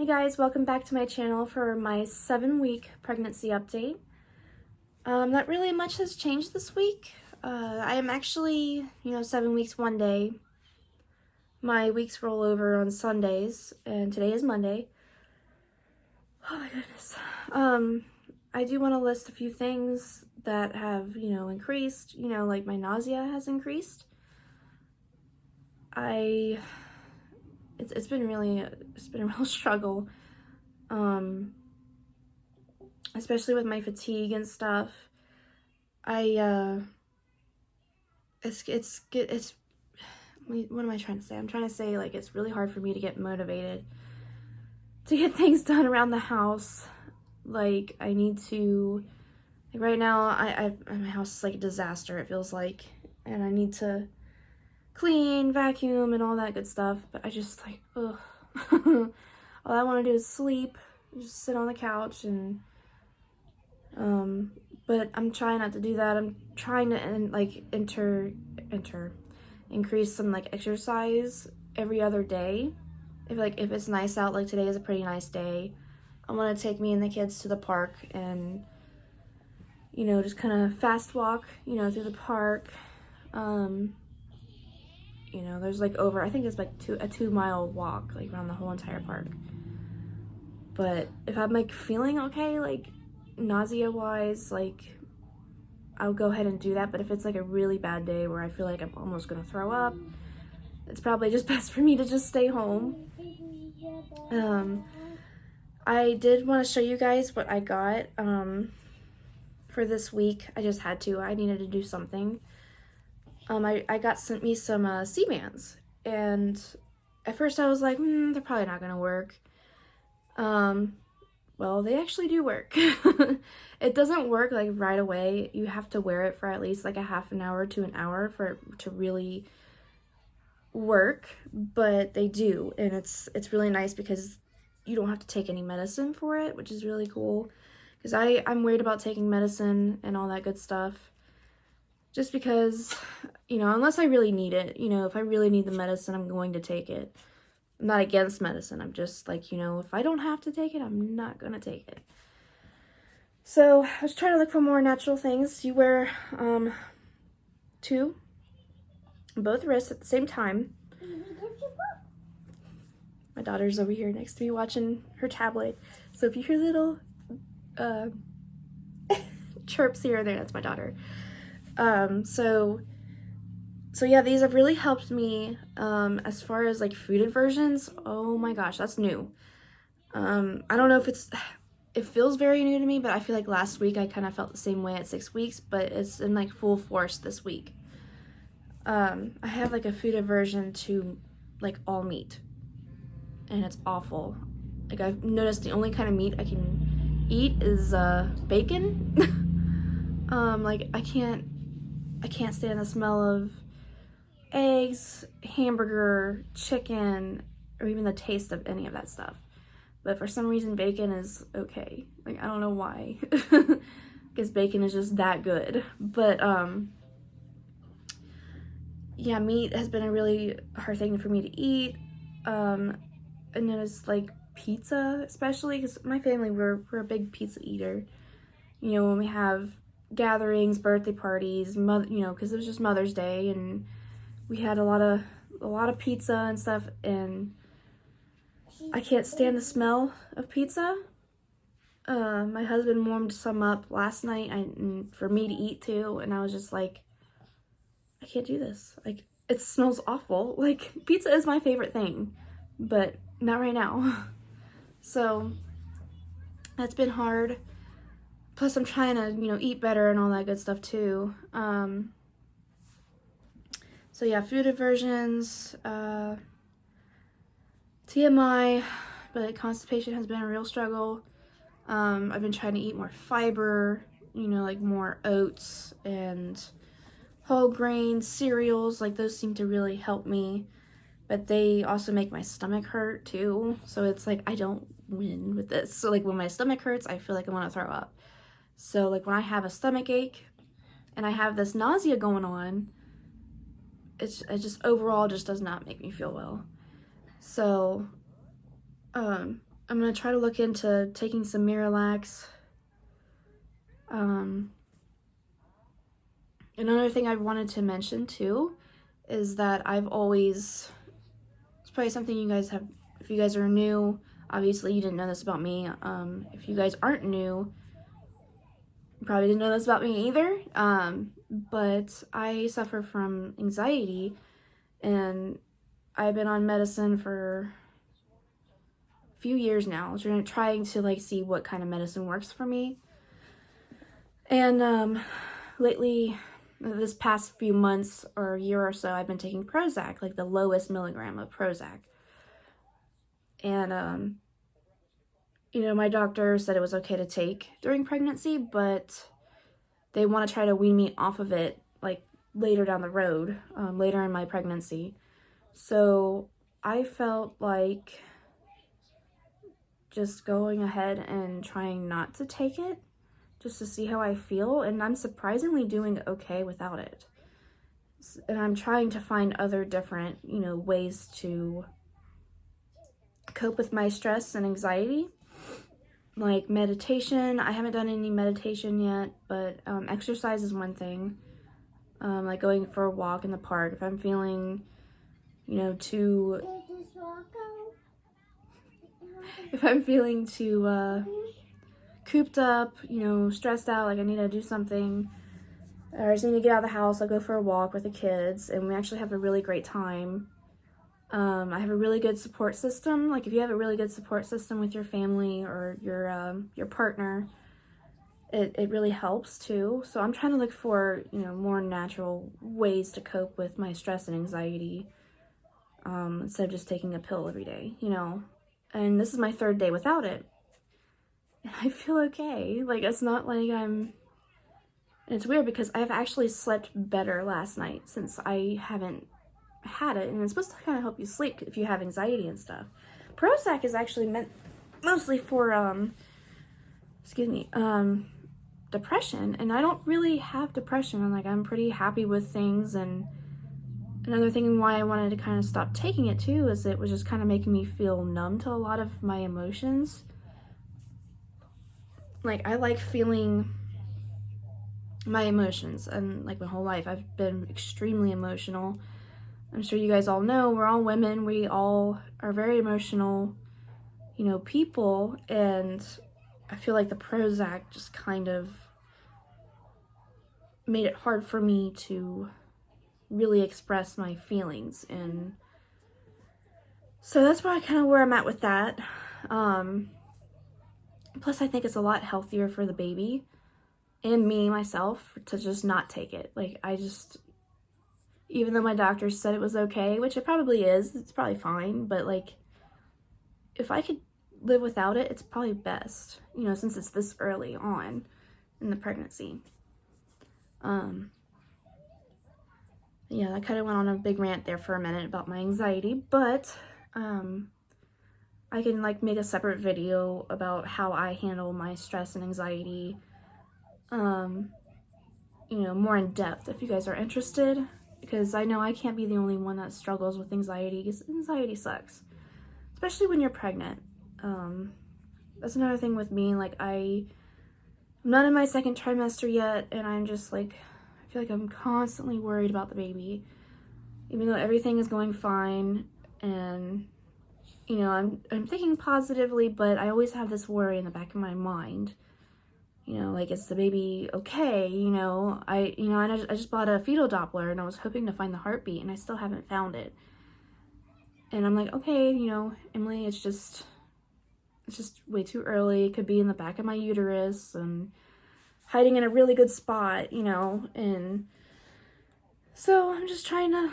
Hey guys, welcome back to my channel for my 7-week pregnancy update. Not really much has changed this week. I am actually, 7 weeks one day. My weeks roll over on Sundays, and today is Monday. Oh my goodness. I do want to list a few things that have, increased. Like my nausea has increased. It's been a real struggle. Especially with my fatigue and stuff. What am I trying to say? I'm trying to say, like, it's really hard for me to get motivated to get things done around the house. Like, I need to, like, right now, my house is like a disaster, it feels like, and I need to clean, vacuum, and all that good stuff, but I just, like, ugh. All I want to do is sleep, just sit on the couch, and, but I'm trying not to do that. I'm trying to, increase some, like, exercise every other day. If it's nice out, like today is a pretty nice day, I want to take me and the kids to the park and, just kind of fast walk, through the park. There's like I think it's like a 2-mile walk, like around the whole entire park. But if I'm like feeling okay, like nausea wise, like I'll go ahead and do that. But if it's like a really bad day where I feel like I'm almost gonna throw up, it's probably just best for me to just stay home. I did want to show you guys what I got for this week. I just had to. I needed to do something. I got sent me some Seabands, and at first I was like, they're probably not gonna work. Well, they actually do work. It doesn't work like right away. You have to wear it for at least like a half an hour to an hour for it to really work, but they do, and it's really nice because you don't have to take any medicine for it, which is really cool, because I'm worried about taking medicine and all that good stuff, just because, unless I really need it, if I really need the medicine, I'm going to take it. I'm not against medicine. I'm just like, if I don't have to take it, I'm not gonna take it. So I was trying to look for more natural things. You wear 2 both wrists at the same time. My daughter's over here next to me watching her tablet. So if you hear little chirps here and there, that's my daughter. So yeah, these have really helped me as far as like food inversions. Oh my gosh, that's new. I don't know if it feels very new to me, but I feel like last week I kind of felt the same way at 6 weeks, but it's in like full force this week. I have like a food aversion to like all meat, and it's awful. Like, I've noticed the only kind of meat I can eat is bacon. Like I can't stand the smell of eggs, hamburger, chicken, or even the taste of any of that stuff. But for some reason bacon is okay. Like, I don't know why. Because bacon is just that good. But yeah, meat has been a really hard thing for me to eat. And then it's like pizza, especially because my family, we're a big pizza eater. When we have gatherings, birthday parties, because it was just Mother's Day, and we had a lot of pizza and stuff, and I can't stand the smell of pizza. My husband warmed some up last night for me to eat too, and I was just like, I can't do this. Like, it smells awful. Like, pizza is my favorite thing, but not right now. So that's been hard. Plus I'm trying to, eat better and all that good stuff too. So yeah, food aversions, TMI, but constipation has been a real struggle. I've been trying to eat more fiber, like more oats and whole grain cereals. Like, those seem to really help me, but they also make my stomach hurt too. So it's like, I don't win with this. So like, when my stomach hurts, I feel like I want to throw up. So like, when I have a stomach ache and I have this nausea going on, it just overall just does not make me feel well. So I'm going to try to look into taking some Miralax. Another thing I wanted to mention too is that I've always, it's probably something you guys have, if you guys are new, obviously you didn't know this about me. If you guys aren't new, you probably didn't know this about me either. But I suffer from anxiety, and I've been on medicine for a few years now, trying to like see what kind of medicine works for me. And lately, this past few months or a year or so, I've been taking Prozac, like the lowest milligram of Prozac. And you know, my doctor said it was okay to take during pregnancy, but they want to try to wean me off of it like later down the road, later in my pregnancy. So I felt like just going ahead and trying not to take it just to see how I feel, and I'm surprisingly doing okay without it. And I'm trying to find other different, you know, ways to cope with my stress and anxiety, like meditation. I haven't done any meditation yet, but exercise is one thing. Like going for a walk in the park. If I'm feeling, you know, too cooped up, you know, stressed out, like I need to do something, or I just need to get out of the house, I'll go for a walk with the kids, and we actually have a really great time. I have a really good support system. Like if you have a really good support system with your family or your partner, it really helps too. So I'm trying to look for, you know, more natural ways to cope with my stress and anxiety, instead of just taking a pill every day, you know. And this is my 3rd day without it, and I feel okay. Like it's not like and it's weird because I've actually slept better last night since I haven't had it, and it's supposed to kind of help you sleep if you have anxiety and stuff. Prozac is actually meant mostly for depression, and I don't really have depression. I'm pretty happy with things. And another thing why I wanted to kind of stop taking it too is it was just kind of making me feel numb to a lot of my emotions. Like I like feeling my emotions, and like my whole life I've been extremely emotional. I'm sure you guys all know, we're all women, we all are very emotional, you know, people, and I feel like the Prozac just kind of made it hard for me to really express my feelings, and so that's where I'm at with that. Plus I think it's a lot healthier for the baby and me, myself, to just not take it. Like even though my doctor said it was okay, which it probably is, it's probably fine, but like, if I could live without it, it's probably best, you know, since it's this early on in the pregnancy. Yeah, I kind of went on a big rant there for a minute about my anxiety, but I can like make a separate video about how I handle my stress and anxiety, you know, more in depth if you guys are interested, because I know I can't be the only one that struggles with anxiety, because anxiety sucks, especially when you're pregnant. That's another thing with me. Like I'm not in my 2nd trimester yet, and I'm just like, I feel like I'm constantly worried about the baby, even though everything is going fine, and you know, I'm thinking positively, but I always have this worry in the back of my mind. You know, like, is the baby okay? You know, I just bought a fetal Doppler, and I was hoping to find the heartbeat, and I still haven't found it. And I'm like, okay, you know, Emily, it's just way too early. It could be in the back of my uterus and hiding in a really good spot, you know. And so I'm just trying to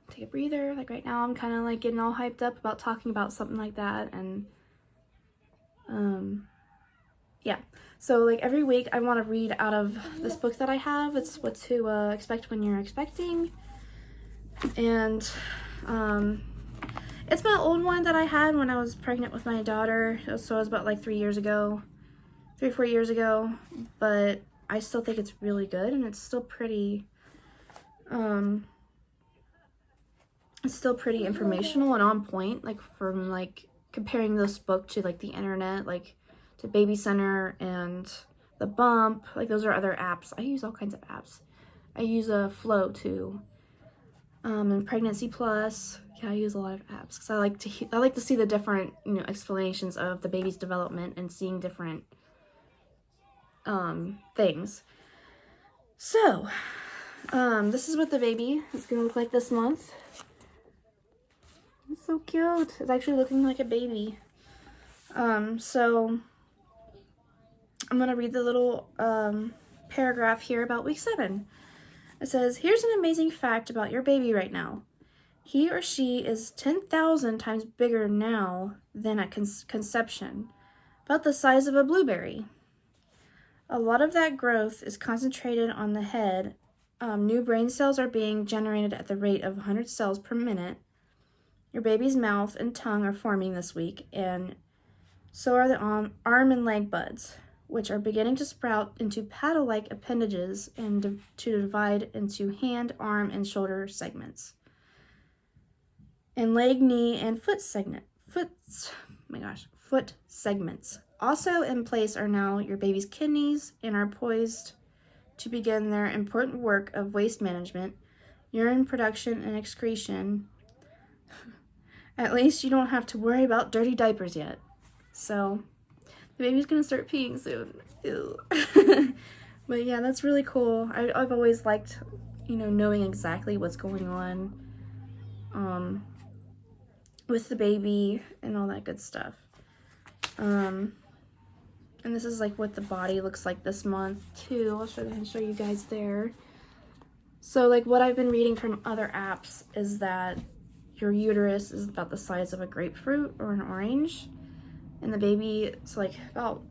take a breather. Like right now I'm kind of like getting all hyped up about talking about something like that. And yeah, so like every week I want to read out of this book that I have. It's What to Expect When You're Expecting. And it's my old one that I had when I was pregnant with my daughter. So it was about like 3 or 4 years ago, but I still think it's really good, and it's still pretty informational and on point, like from like comparing this book to like the internet, like to Baby Center and The Bump. Like those are other apps. I use all kinds of apps. I use a Flow too. And Pregnancy Plus. Yeah, I use a lot of apps because I like to see the different, you know, explanations of the baby's development and seeing different things. So, this is what the baby is gonna look like this month. It's so cute. It's actually looking like a baby. So I'm gonna read the little paragraph here about week 7. It says, here's an amazing fact about your baby right now. He or she is 10,000 times bigger now than at conception, about the size of a blueberry. A lot of that growth is concentrated on the head. New brain cells are being generated at the rate of 100 cells per minute. Your baby's mouth and tongue are forming this week, and so are the arm and leg buds, which are beginning to sprout into paddle-like appendages and to divide into hand, arm, and shoulder segments. And leg, knee, and foot segments. Also in place are now your baby's kidneys and are poised to begin their important work of waste management, urine production, and excretion. At least you don't have to worry about dirty diapers yet. So, the baby's gonna start peeing soon. Ew. But yeah, that's really cool. I've always liked, you know, knowing exactly what's going on with the baby and all that good stuff. And this is like what the body looks like this month too. I'll show you guys there. So like what I've been reading from other apps is that your uterus is about the size of a grapefruit or an orange, and the baby is like about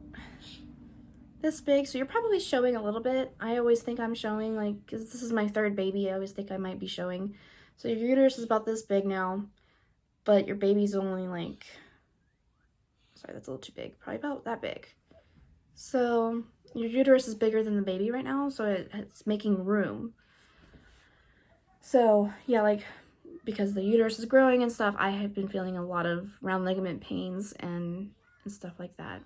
this big, so you're probably showing a little bit. I always think I'm showing, like, because this is my 3rd baby, I always think I might be showing. So your uterus is about this big now, but your baby's only like, sorry, that's a little too big, probably about that big. So your uterus is bigger than the baby right now, so it's making room. So yeah, like, because the uterus is growing and stuff, I have been feeling a lot of round ligament pains and stuff like that.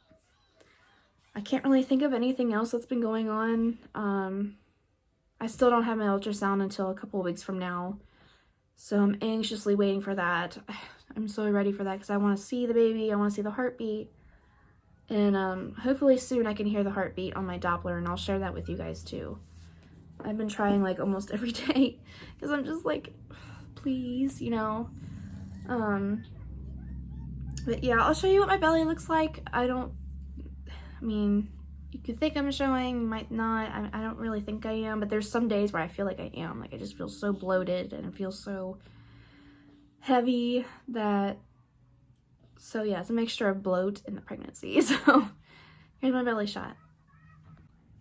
I can't really think of anything else that's been going on. I still don't have my ultrasound until a couple of weeks from now, so I'm anxiously waiting for that. I'm so ready for that because I want to see the baby, I want to see the heartbeat, and hopefully soon I can hear the heartbeat on my Doppler, and I'll share that with you guys too. I've been trying like almost every day because I'm just like, please, you know. But yeah, I'll show you what my belly looks like. I mean, you could think I'm showing, might not. I don't really think I am, but there's some days where I feel like I am. Like, I just feel so bloated and it feels so heavy that, so yeah, it's a mixture of bloat and the pregnancy. So, here's my belly shot.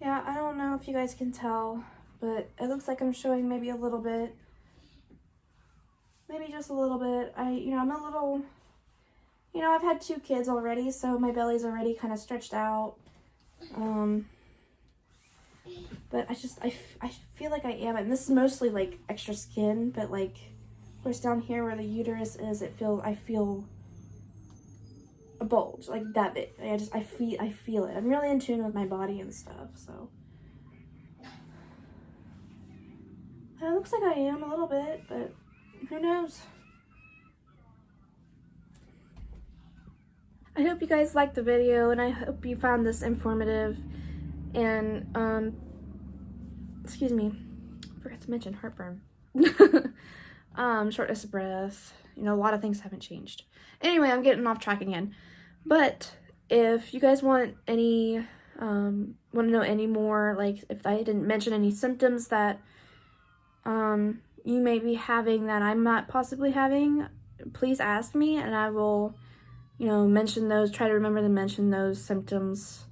Yeah, I don't know if you guys can tell, but it looks like I'm showing maybe a little bit. Maybe just a little bit. I'm a little, I've had 2 kids already, so my belly's already kind of stretched out. But I feel like I am, and this is mostly like extra skin, but like, of course down here where the uterus is, I feel a bulge, like that big. I feel it. I'm really in tune with my body and stuff, so. It looks like I am a little bit, but who knows? I hope you guys liked the video, and I hope you found this informative. And, excuse me, forgot to mention heartburn. Shortness of breath. A lot of things haven't changed. Anyway, I'm getting off track again. But if you guys want any, want to know any more, like if I didn't mention any symptoms that you may be having that I'm not possibly having, please ask me, and I will, mention those, try to remember to mention those symptoms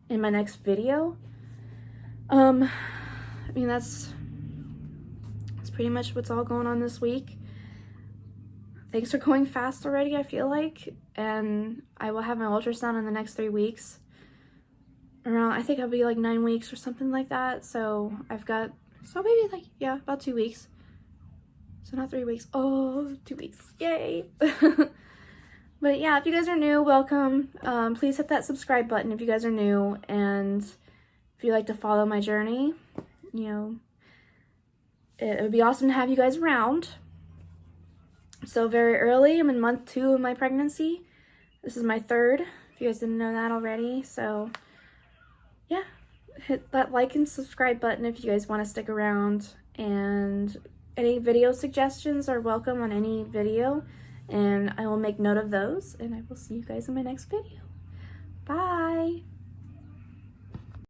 in my next video. That's pretty much what's all going on this week. Things are going fast already, I feel like, and I will have my ultrasound in the next 3 weeks. I think I'll be like 9 weeks or something like that, so maybe like, yeah, about 2 weeks. So not 3 weeks. Oh, 2 weeks. Yay. But yeah, if you guys are new, welcome. Please hit that subscribe button if you guys are new, and if you like to follow my journey, you know, it would be awesome to have you guys around. So very early, I'm in month 2 of my pregnancy. This is my 3rd, if you guys didn't know that already. So yeah, hit that like and subscribe button if you guys want to stick around. And any video suggestions are welcome on any video, and I will make note of those, and I will see you guys in my next video. Bye!